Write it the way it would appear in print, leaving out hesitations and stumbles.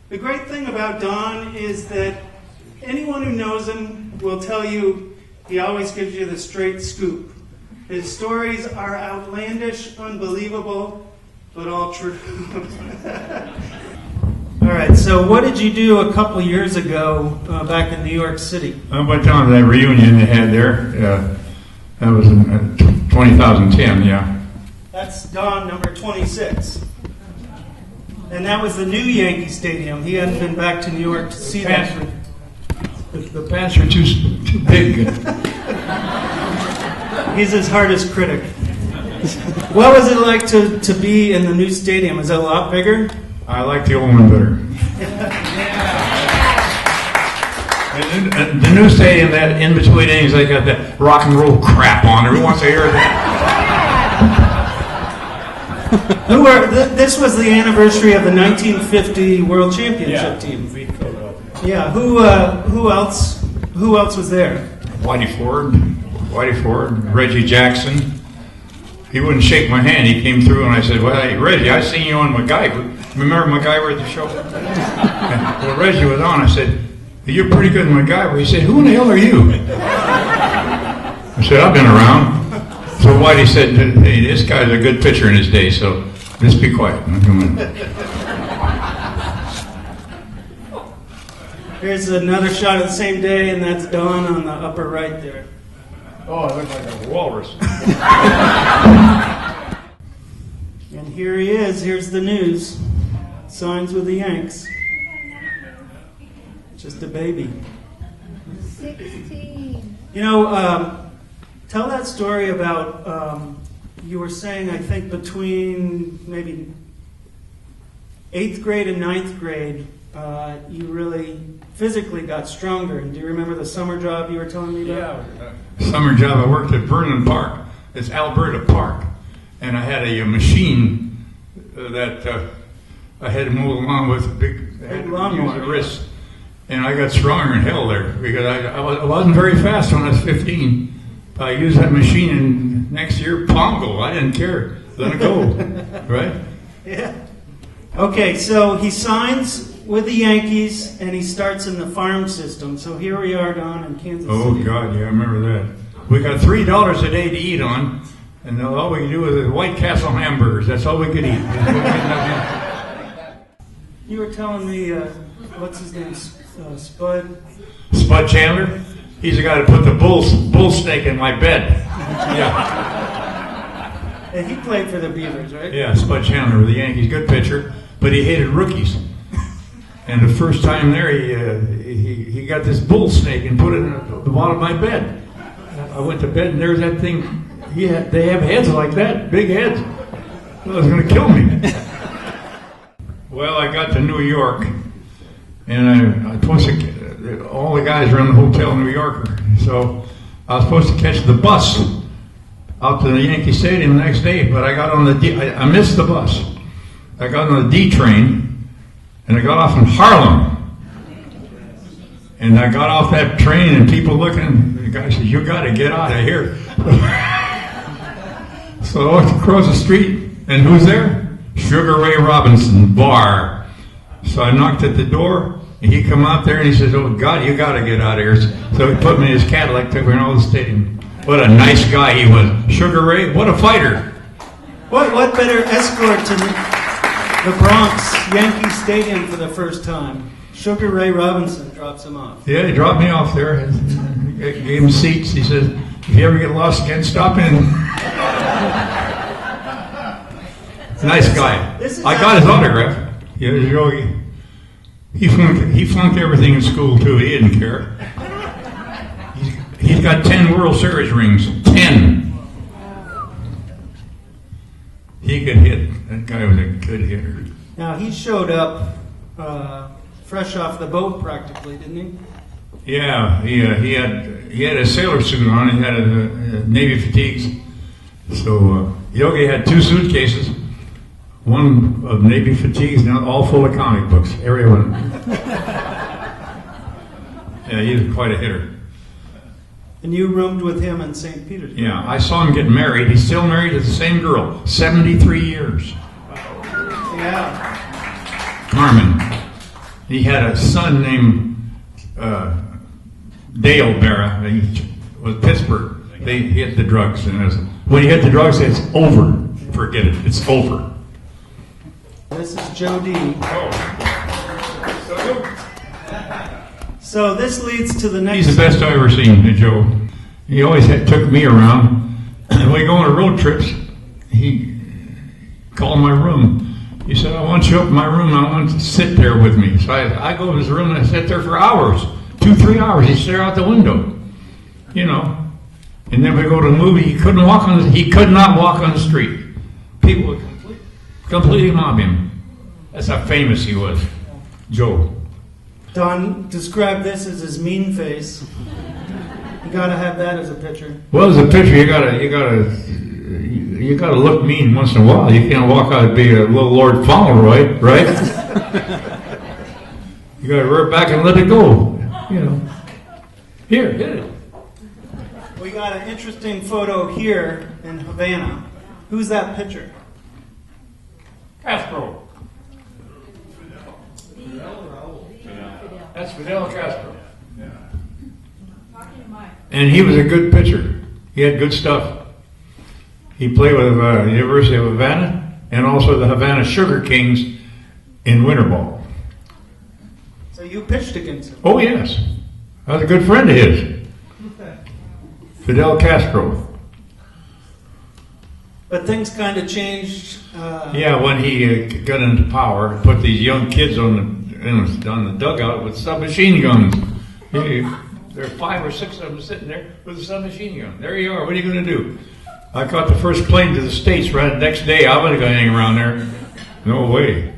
The great thing about Don is that anyone who knows him will tell you he always gives you the straight scoop. His stories are outlandish, unbelievable, but all true. All right, so what did you do a couple years ago back in New York City? I went down to that reunion they had there. That was in 2010, yeah. That's Don number 26. And that was the new Yankee Stadium. He hadn't been back to New York to see that. The pants are too big. He's his hardest critic. What was it like to be in the new stadium? Is it a lot bigger? I like the old one better. And the new stadium, that in between innings, they got that rock and roll crap on. Everyone wants to hear that. This was the anniversary of the 1950 World Championship team. Yeah. Who else? Who else was there? Whitey Ford, Reggie Jackson. He wouldn't shake my hand. He came through and I said, "Well, hey, Reggie, I seen you on MacGyver. Remember MacGyver at the show?" Well, Reggie was on. I said, "You're pretty good in MacGyver." He said, "Who in the hell are you?" I said, "I've been around." So Whitey said, "Hey, this guy's a good pitcher in his day, so just be quiet." Here's another shot of the same day, and that's Don on the upper right there. Oh, I look like a walrus. And here he is. Here's the news. Signs with the Yanks. Just a baby. 16. You know, tell that story about, you were saying, I think, between maybe 8th grade and 9th grade, you really physically got stronger. And do you remember the summer job you were telling me about? Yeah. Summer job, I worked at Vernon Park. It's Alberta Park. And I had a machine that I had to mow along with a big lawnmower. Wrist. And I got stronger than hell there because I wasn't very fast when I was 15. I used that machine, and next year, Pongo. I didn't care. Let it go. Right? Yeah. Okay, so he signs with the Yankees, and he starts in the farm system. So here we are down in Kansas City. Oh, God, yeah, I remember that. We got $3 a day to eat on, and all we could do was White Castle hamburgers. That's all we could eat. You were telling me, what's his name, Spud? Spud Chandler? He's the guy that put the bull snake in my bed. Yeah. And he played for the Beavers, right? Yeah, Spud Chandler with the Yankees. Good pitcher, but he hated rookies. And the first time there, he got this bull snake and put it in the bottom of my bed. I went to bed, and there's that thing. They have heads like that, big heads. Well, it was going to kill me. Well, I got to New York, and I was supposed to, all the guys were in the hotel in New York, so I was supposed to catch the bus out to the Yankee Stadium the next day, but I got on the D. I missed the bus. I got on the D train, and I got off in Harlem. And I got off that train, and people looking, the guy said, "You got to get out of here." So I walked across the street, and who's there? Sugar Ray Robinson, bar. So I knocked at the door, and he come out there, and he says, "Oh, God, you got to get out of here." So he put me in his Cadillac, took me around the stadium. What a nice guy he was. Sugar Ray, what a fighter. What better escort to the Bronx Yankee Stadium for the first time? Sugar Ray Robinson drops him off. Yeah, he dropped me off there. Gave him seats. He said, "If you ever get lost again, stop in." Nice guy. I got his autograph. He flunked everything in school too. He didn't care. He's got 10 World Series rings. 10. He could hit. That guy was a good hitter. Now he showed up fresh off the boat, practically, didn't he? Yeah, he had a sailor suit on. He had a Navy fatigues. So Yogi had 2 suitcases. One of Navy fatigues, now all full of comic books. Every one. Yeah, he was quite a hitter. And you roomed with him in St. Petersburg. Yeah, I saw him get married. He's still married to the same girl. 73 years. Yeah. Carmen. He had a son named Dale Barra. He was Pittsburgh. They hit the drugs, and when you hit the drugs, it's over. Forget it. It's over. This is Joe D. Oh. So this leads to the next. He's the best I've ever seen, Joe. He always took me around. When we go on road trips, he called my room. He said, I want you up in my room. I want you to sit there with me. So I go to his room and I sit there for hours, 2-3 hours. He'd stare out the window, you know. And then we go to a movie. He could not walk on the street. People would completely mob him. That's how famous he was, Joe. Don described this as his mean face. You got to have that as a picture. Well, as a picture, you gotta look mean once in a while. You can't walk out and be a little Lord Fauntleroy, right? You gotta rub back and let it go, you know. Here, hit it. We got an interesting photo here in Havana. Who's that picture? Castro. That's Fidel Castro. And he was a good pitcher. He had good stuff. He played with the University of Havana and also the Havana Sugar Kings in winter ball. So you pitched against him? Oh, yes. I was a good friend of his. Fidel Castro. But things kind of changed. Yeah, when he got into power, put these young kids on the dugout with submachine guns. There are 5 or 6 of them sitting there with a submachine gun. There you are. What are you going to do? I caught the first plane to the States right the next day. I wasn't going to hang around there. No way.